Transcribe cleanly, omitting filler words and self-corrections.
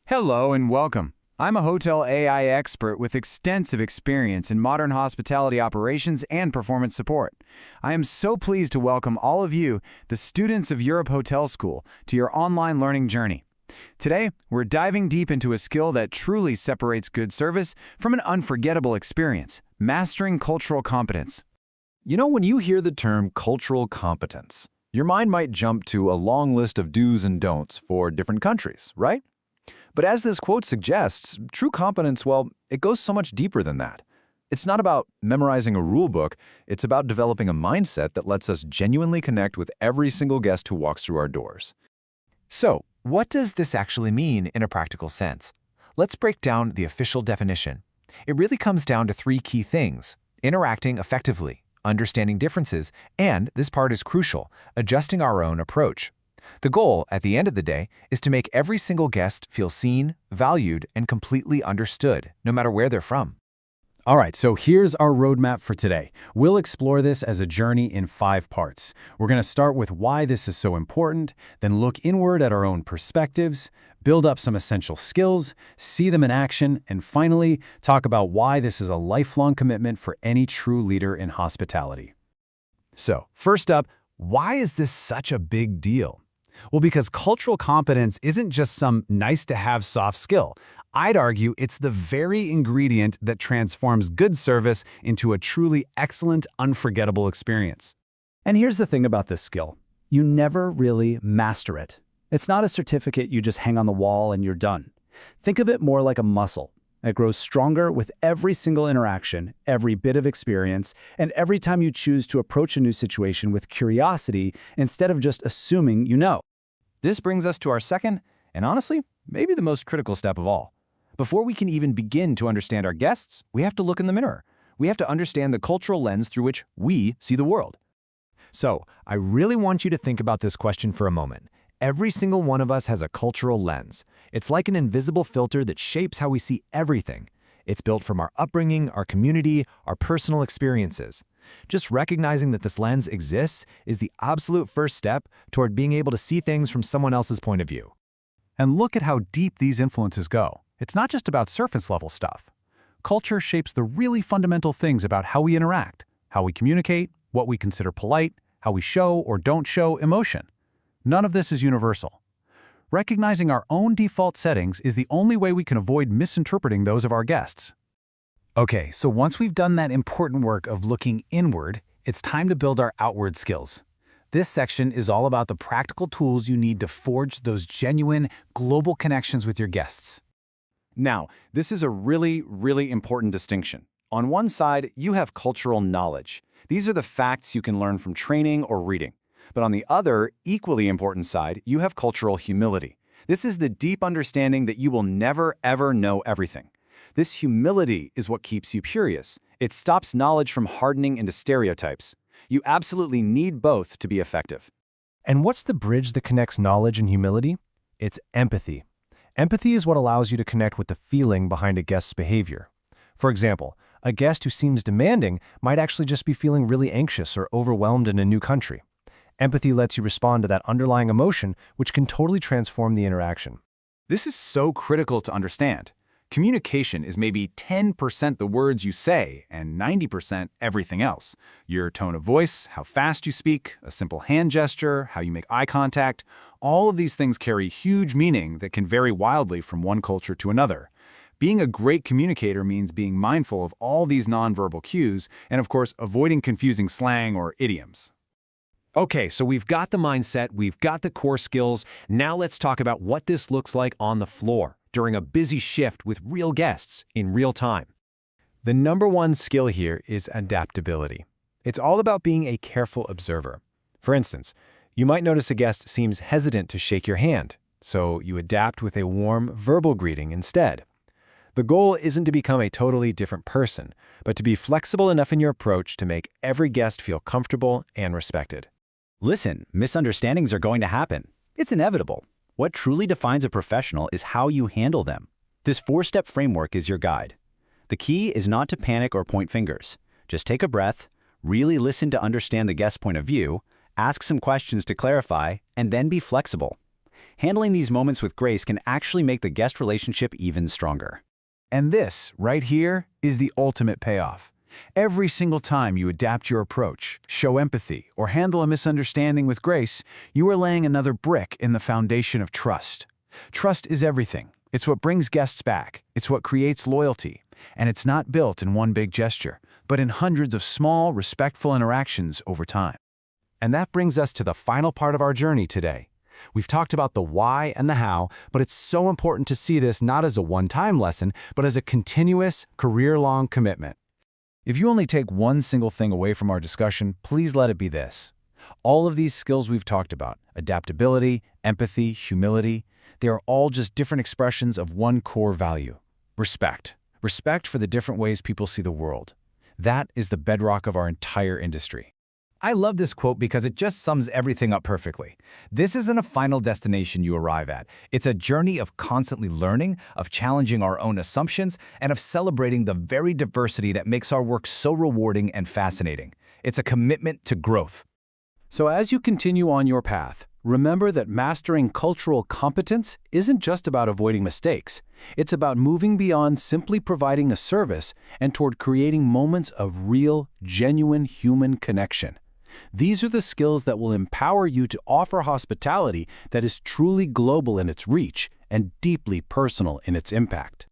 Hello and welcome. I'm a hotel AI expert with extensive experience in modern hospitality operations and performance support. I am so pleased to welcome all of you, the students of Europe Hotel School, to your online learning journey. Today, we're diving deep into a skill that truly separates good service from an unforgettable experience, mastering cultural competence. You know, when you hear the term cultural competence, your mind might jump to a long list of do's and don'ts for different countries, right? But as this quote suggests, true competence, well, it goes so much deeper than that. It's not about memorizing a rule book, it's about developing a mindset that lets us genuinely connect with every single guest who walks through our doors. So, what does this actually mean in a practical sense? Let's break down the official definition. It really comes down to three key things: interacting effectively, understanding differences, and, this part is crucial, adjusting our own approach. The goal, at the end of the day, is to make every single guest feel seen, valued, and completely understood, no matter where they're from. All right, so here's our roadmap for today. We'll explore this as a journey in 5 parts. We're going to start with why this is so important, then look inward at our own perspectives, build up some essential skills, see them in action, and finally, talk about why this is a lifelong commitment for any true leader in hospitality. So, first up, why is this such a big deal? Well, because cultural competence isn't just some nice-to-have soft skill. I'd argue it's the very ingredient that transforms good service into a truly excellent, unforgettable experience. And here's the thing about this skill. You never really master it. It's not a certificate you just hang on the wall and you're done. Think of it more like a muscle. It grows stronger with every single interaction, every bit of experience, and every time you choose to approach a new situation with curiosity instead of just assuming you know. This brings us to our second, and honestly, maybe the most critical step of all. Before we can even begin to understand our guests, we have to look in the mirror. We have to understand the cultural lens through which we see the world. So, I really want you to think about this question for a moment. Every single one of us has a cultural lens. It's like an invisible filter that shapes how we see everything. It's built from our upbringing, our community, our personal experiences. Just recognizing that this lens exists is the absolute first step toward being able to see things from someone else's point of view. And look at how deep these influences go. It's not just about surface-level stuff. Culture shapes the really fundamental things about how we interact, how we communicate, what we consider polite, how we show or don't show emotion. None of this is universal. Recognizing our own default settings is the only way we can avoid misinterpreting those of our guests. Okay, so once we've done that important work of looking inward, it's time to build our outward skills. This section is all about the practical tools you need to forge those genuine, global connections with your guests. Now, this is a really important distinction. On one side, you have cultural knowledge. These are the facts you can learn from training or reading. But on the other, equally important side, you have cultural humility. This is the deep understanding that you will never, ever know everything. This humility is what keeps you curious. It stops knowledge from hardening into stereotypes. You absolutely need both to be effective. And what's the bridge that connects knowledge and humility? It's empathy. Empathy is what allows you to connect with the feeling behind a guest's behavior. For example, a guest who seems demanding might actually just be feeling really anxious or overwhelmed in a new country. Empathy lets you respond to that underlying emotion, which can totally transform the interaction. This is so critical to understand. Communication is maybe 10% the words you say and 90% everything else. Your tone of voice, how fast you speak, a simple hand gesture, how you make eye contact, all of these things carry huge meaning that can vary wildly from one culture to another. Being a great communicator means being mindful of all these nonverbal cues and, of course, avoiding confusing slang or idioms. Okay, so we've got the mindset, we've got the core skills. Now let's talk about what this looks like on the floor during a busy shift with real guests in real time. The number one skill here is adaptability. It's all about being a careful observer. For instance, you might notice a guest seems hesitant to shake your hand, so you adapt with a warm verbal greeting instead. The goal isn't to become a totally different person, but to be flexible enough in your approach to make every guest feel comfortable and respected. Listen, misunderstandings are going to happen. It's inevitable. What truly defines a professional is how you handle them. This 4-step framework is your guide. The key is not to panic or point fingers. Just take a breath, really listen to understand the guest's point of view, ask some questions to clarify, and then be flexible. Handling these moments with grace can actually make the guest relationship even stronger. And this, right here, is the ultimate payoff. Every single time you adapt your approach, show empathy, or handle a misunderstanding with grace, you are laying another brick in the foundation of trust. Trust is everything. It's what brings guests back. It's what creates loyalty. And it's not built in one big gesture, but in hundreds of small, respectful interactions over time. And that brings us to the final part of our journey today. We've talked about the why and the how, but it's so important to see this not as a one-time lesson, but as a continuous, career-long commitment. If you only take one single thing away from our discussion, please let it be this. All of these skills we've talked about, adaptability, empathy, humility, they are all just different expressions of one core value: respect. Respect for the different ways people see the world. That is the bedrock of our entire industry. I love this quote because it just sums everything up perfectly. This isn't a final destination you arrive at. It's a journey of constantly learning, of challenging our own assumptions, and of celebrating the very diversity that makes our work so rewarding and fascinating. It's a commitment to growth. So as you continue on your path, remember that mastering cultural competence isn't just about avoiding mistakes. It's about moving beyond simply providing a service and toward creating moments of real, genuine human connection. These are the skills that will empower you to offer hospitality that is truly global in its reach and deeply personal in its impact.